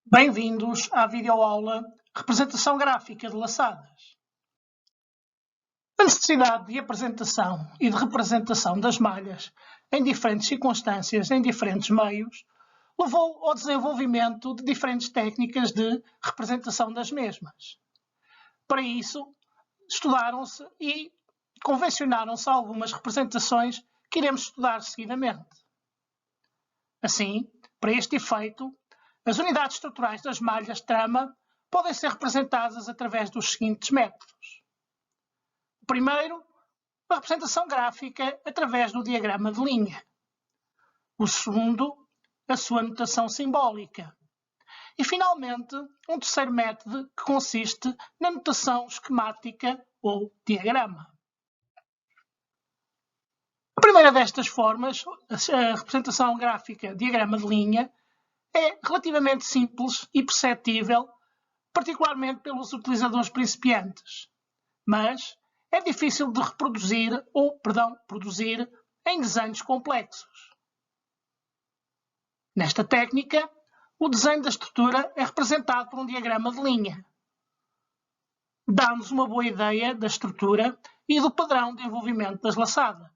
Bem-vindos à videoaula Representação Gráfica de Laçadas. A necessidade de apresentação e de representação das malhas em diferentes circunstâncias, em diferentes meios, levou ao desenvolvimento de diferentes técnicas de representação das mesmas. Para isso, estudaram-se e convencionaram-se algumas representações que iremos estudar seguidamente. Assim, para este efeito, as unidades estruturais das malhas trama podem ser representadas através dos seguintes métodos. O primeiro, a representação gráfica através do diagrama de linha. O segundo, a sua notação simbólica. E, finalmente, um terceiro método que consiste na notação esquemática ou diagrama. A primeira destas formas, a representação gráfica diagrama de linha, é relativamente simples e perceptível, particularmente pelos utilizadores principiantes, mas é difícil de produzir em desenhos complexos. Nesta técnica, o desenho da estrutura é representado por um diagrama de linha. Dá-nos uma boa ideia da estrutura e do padrão de envolvimento das laçadas.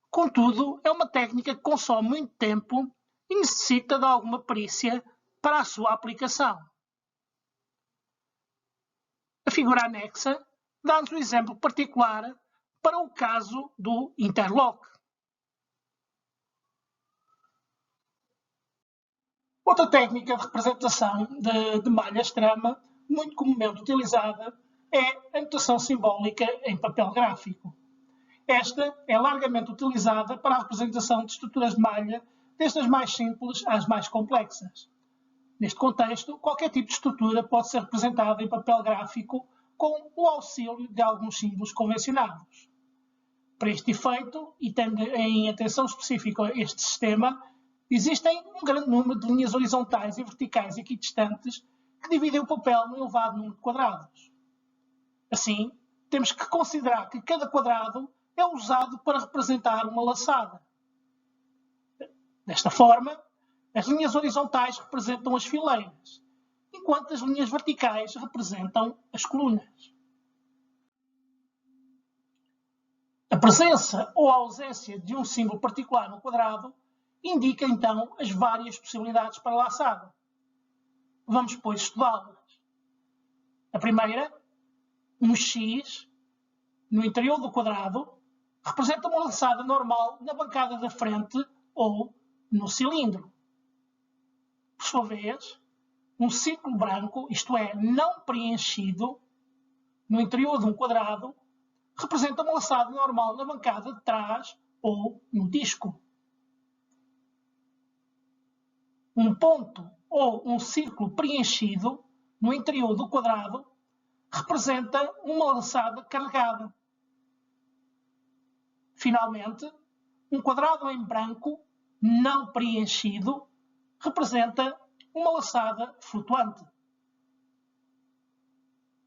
Contudo, é uma técnica que consome muito tempo e necessita de alguma perícia para a sua aplicação. A figura anexa dá-nos um exemplo particular para o caso do interlock. Outra técnica de representação de malhas trama, muito comumente utilizada, é a notação simbólica em papel gráfico. Esta é largamente utilizada para a representação de estruturas de malha, desde as mais simples às mais complexas. Neste contexto, qualquer tipo de estrutura pode ser representada em papel gráfico com o auxílio de alguns símbolos convencionados. Para este efeito, e tendo em atenção específica este sistema, existem um grande número de linhas horizontais e verticais equidistantes que dividem o papel num elevado número de quadrados. Assim, temos que considerar que cada quadrado é usado para representar uma laçada. Desta forma, as linhas horizontais representam as fileiras, enquanto as linhas verticais representam as colunas. A presença ou a ausência de um símbolo particular no quadrado indica, então, as várias possibilidades para a laçada. Vamos, pois, estudá-las. A primeira, um X no interior do quadrado, representa uma laçada normal na bancada da frente ou no cilindro. Por sua vez, um círculo branco, isto é, não preenchido, no interior de um quadrado, representa uma laçada normal na bancada de trás ou no disco. Um ponto ou um círculo preenchido no interior do quadrado representa uma laçada carregada. Finalmente, um quadrado em branco não preenchido representa uma laçada flutuante.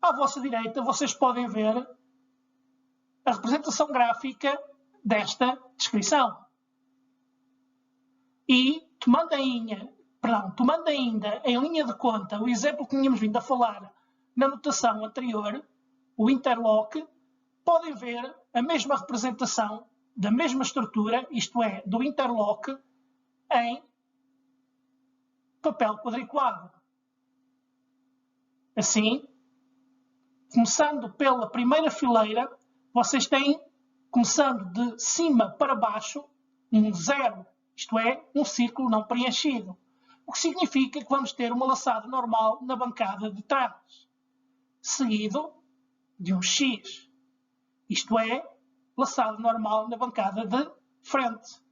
À vossa direita, vocês podem ver a representação gráfica desta descrição. E, tomando ainda em linha de conta o exemplo que tínhamos vindo a falar na notação anterior, o interlock, podem ver a mesma representação da mesma estrutura, isto é, do interlock, em papel quadriculado. Assim, começando pela primeira fileira, vocês têm, começando de cima para baixo, um zero, isto é, um círculo não preenchido. O que significa que vamos ter uma laçada normal na bancada de trás, seguido de um X, isto é, laçada normal na bancada de frente.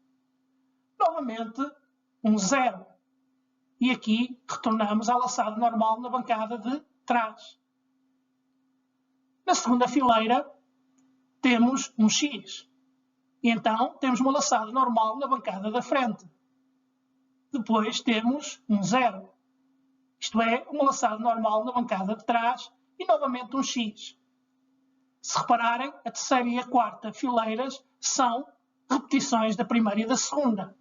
Novamente, um zero. E aqui retornamos à laçada normal na bancada de trás. Na segunda fileira, temos um X. E então, temos uma laçada normal na bancada da frente. Depois temos um zero. Isto é, uma laçada normal na bancada de trás e novamente um X. Se repararem, a terceira e a quarta fileiras são repetições da primeira e da segunda.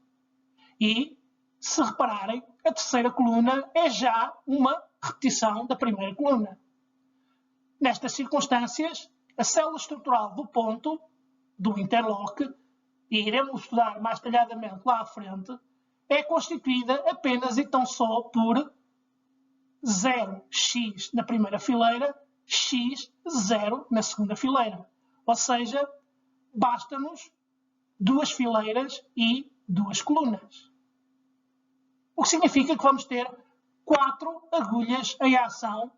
E, se repararem, a terceira coluna é já uma repetição da primeira coluna. Nestas circunstâncias, a célula estrutural do ponto, do interlock, e iremos estudar mais detalhadamente lá à frente, é constituída apenas e tão só por 0x na primeira fileira, x 0 na segunda fileira. Ou seja, basta-nos duas fileiras e duas colunas. O que significa que vamos ter 4 agulhas em ação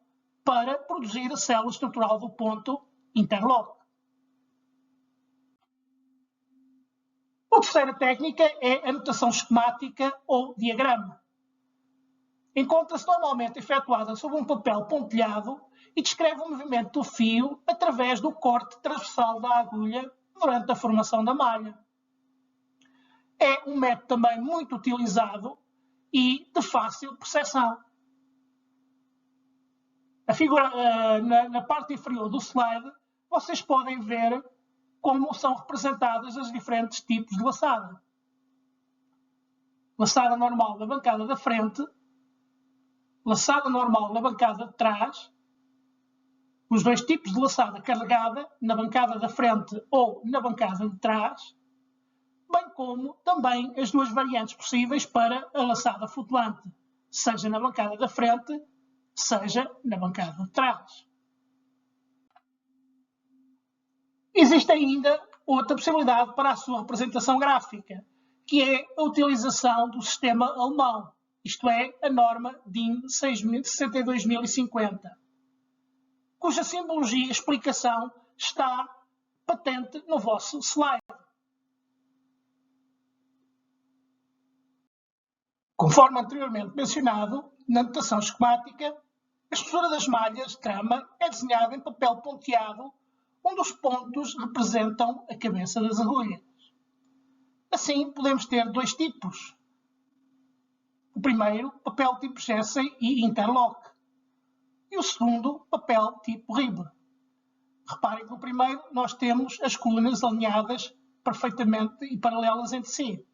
para produzir a célula estrutural do ponto interlock. A terceira técnica é a notação esquemática ou diagrama. Encontra-se normalmente efetuada sobre um papel pontilhado e descreve o movimento do fio através do corte transversal da agulha durante a formação da malha. É um método também muito utilizado e de fácil percepção. Na parte inferior do slide, vocês podem ver como são representadas os diferentes tipos de laçada. Laçada normal na bancada da frente, laçada normal na bancada de trás, os dois tipos de laçada carregada na bancada da frente ou na bancada de trás, bem como também as duas variantes possíveis para a laçada flutuante, seja na bancada da frente, seja na bancada de trás. Existe ainda outra possibilidade para a sua representação gráfica, que é a utilização do sistema alemão, isto é, a norma DIN 62050, cuja simbologia e explicação está patente no vosso slide. Conforme anteriormente mencionado, na notação esquemática, a estrutura das malhas de trama é desenhada em papel ponteado, onde os pontos representam a cabeça das agulhas. Assim, podemos ter dois tipos. O primeiro, papel tipo Jersey e interlock. E o segundo, papel tipo rib. Reparem que no primeiro nós temos as colunas alinhadas perfeitamente e paralelas entre si.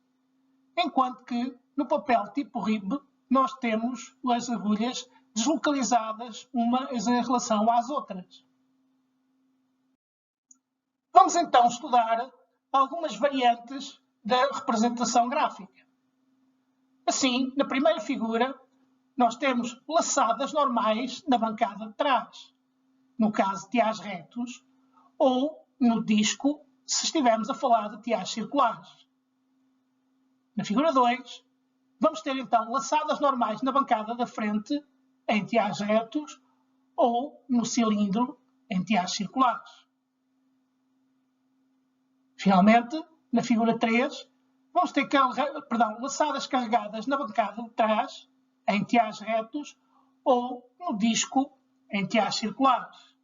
Enquanto que no papel tipo rib nós temos as agulhas deslocalizadas umas em relação às outras. Vamos então estudar algumas variantes da representação gráfica. Assim, na primeira figura, nós temos laçadas normais na bancada de trás, no caso de tiás retos, ou no disco, se estivermos a falar de tiás circulares. Na figura 2, vamos ter então laçadas normais na bancada da frente, em tiás retos, ou no cilindro, em tiás circulares. Finalmente, na figura 3, vamos ter laçadas carregadas na bancada de trás, em tiás retos, ou no disco, em tiás circulares.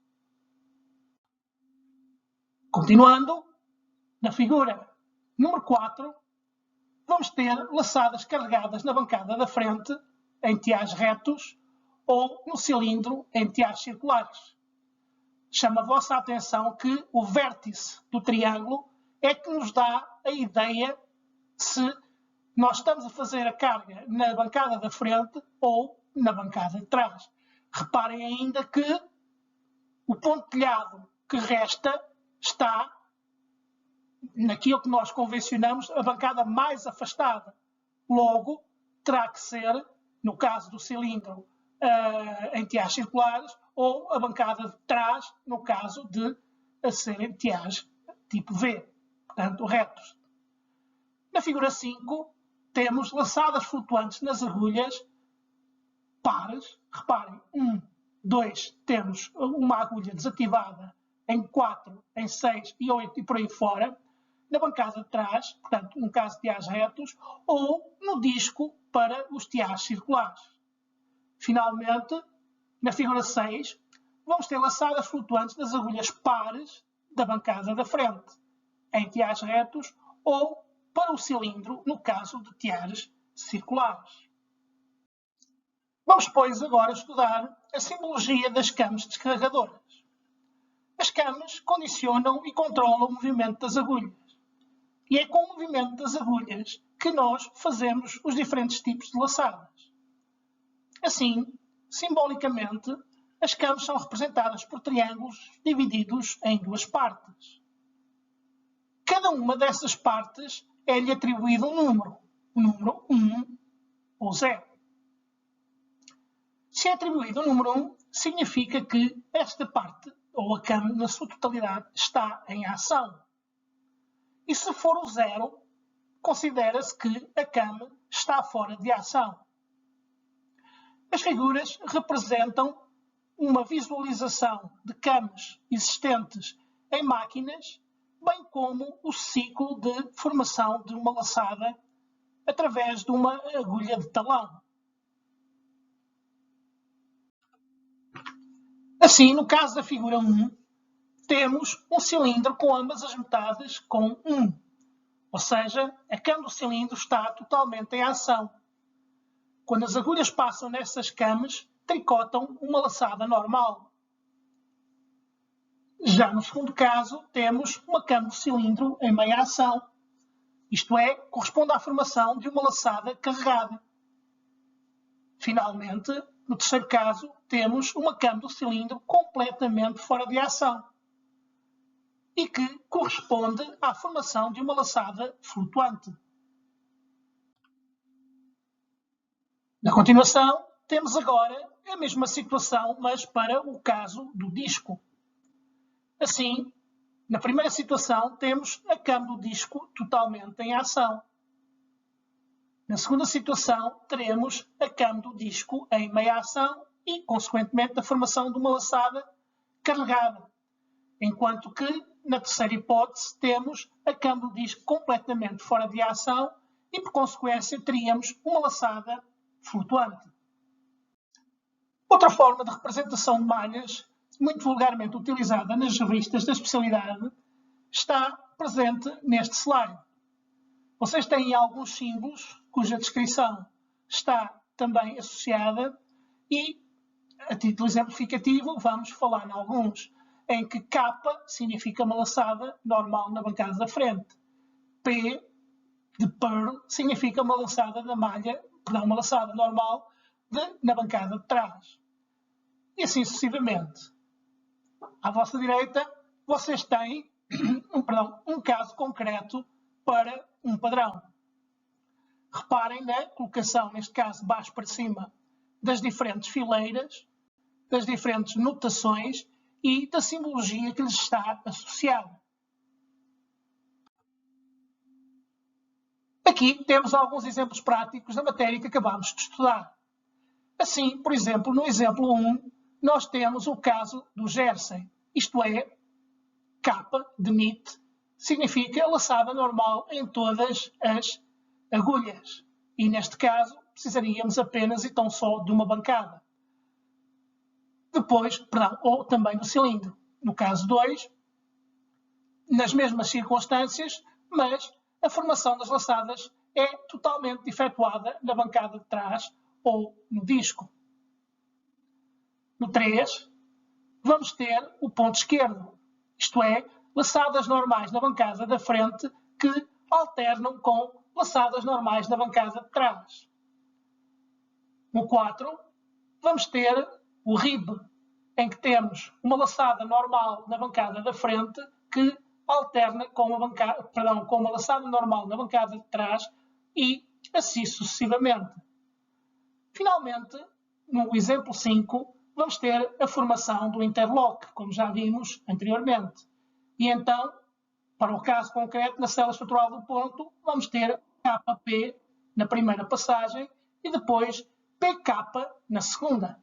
Continuando, na figura número 4, vamos ter laçadas carregadas na bancada da frente, em tiás retos, ou no cilindro, em tiás circulares. Chama a vossa atenção que o vértice do triângulo é que nos dá a ideia se nós estamos a fazer a carga na bancada da frente ou na bancada de trás. Reparem ainda que o pontilhado que resta está naquilo que nós convencionamos a bancada mais afastada. Logo, terá que ser, no caso do cilindro, em tiás circulares, ou a bancada de trás, no caso de serem tiás tipo V, portanto retos. Na figura 5, temos laçadas flutuantes nas agulhas pares. Reparem, 1, 2, temos uma agulha desativada em 4, em 6 e 8 e por aí fora, na bancada de trás, portanto, no caso de tiás retos, ou no disco para os tiás circulares. Finalmente, na figura 6, vamos ter laçadas flutuantes nas agulhas pares da bancada da frente, em tiás retos ou para o cilindro, no caso de tiás circulares. Vamos, pois, agora estudar a simbologia das cames descarregadoras. As cames condicionam e controlam o movimento das agulhas. E é com o movimento das agulhas que nós fazemos os diferentes tipos de laçadas. Assim, simbolicamente, as camas são representadas por triângulos divididos em duas partes. Cada uma dessas partes é-lhe atribuído um número, o número 1 ou 0. Se é atribuído o número 1, significa que esta parte, ou a cama na sua totalidade, está em ação. E se for o 0, considera-se que a cama está fora de ação. As figuras representam uma visualização de camas existentes em máquinas, bem como o ciclo de formação de uma laçada através de uma agulha de talão. Assim, no caso da figura 1, temos um cilindro com ambas as metades com 1. Ou seja, a cama do cilindro está totalmente em ação. Quando as agulhas passam nessas camas, tricotam uma laçada normal. Já no segundo caso, temos uma cama do cilindro em meia ação. Isto é, corresponde à formação de uma laçada carregada. Finalmente, no terceiro caso, temos uma cama do cilindro completamente fora de ação e que corresponde à formação de uma laçada flutuante. Na continuação, temos agora a mesma situação, mas para o caso do disco. Assim, na primeira situação, temos a cama do disco totalmente em ação. Na segunda situação, teremos a cama do disco em meia ação e, consequentemente, a formação de uma laçada carregada. Enquanto que, na terceira hipótese, temos a cama do disco completamente fora de ação e, por consequência, teríamos uma laçada flutuante. Outra forma de representação de malhas, muito vulgarmente utilizada nas revistas da especialidade, está presente neste slide. Vocês têm alguns símbolos cuja descrição está também associada e, a título exemplificativo, vamos falar em alguns, em que K significa uma laçada normal na bancada da frente. P de Pearl significa uma laçada da malha, uma laçada normal na bancada de trás. E assim sucessivamente. À vossa direita, vocês têm um caso concreto para um padrão. Reparem na colocação, neste caso, de baixo para cima, das diferentes fileiras, das diferentes notações e da simbologia que lhes está associada. Aqui temos alguns exemplos práticos da matéria que acabamos de estudar. Assim, por exemplo, no exemplo 1, nós temos o caso do jersey, isto é, K de knit, significa laçada normal em todas as agulhas. E neste caso, precisaríamos apenas e tão só de uma bancada. Depois, ou também do cilindro. No caso 2, nas mesmas circunstâncias, mas a formação das laçadas é totalmente efetuada na bancada de trás ou no disco. No 3, vamos ter o ponto esquerdo, isto é, laçadas normais na bancada da frente que alternam com laçadas normais na bancada de trás. No 4, vamos ter o rib, em que temos uma laçada normal na bancada da frente que alterna com uma laçada normal na bancada de trás e assim sucessivamente. Finalmente, no exemplo 5, vamos ter a formação do interlock, como já vimos anteriormente. E então, para o caso concreto, na célula estrutural do ponto, vamos ter KP na primeira passagem e depois PK na segunda.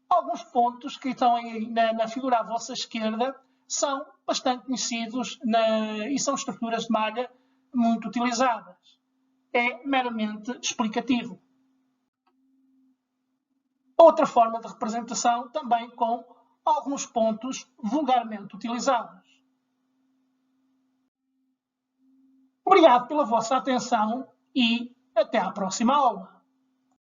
Alguns pontos que estão aí na figura à vossa esquerda são bastante conhecidos e são estruturas de malha muito utilizadas. É meramente explicativo. Outra forma de representação também com alguns pontos vulgarmente utilizados. Obrigado pela vossa atenção e até à próxima aula.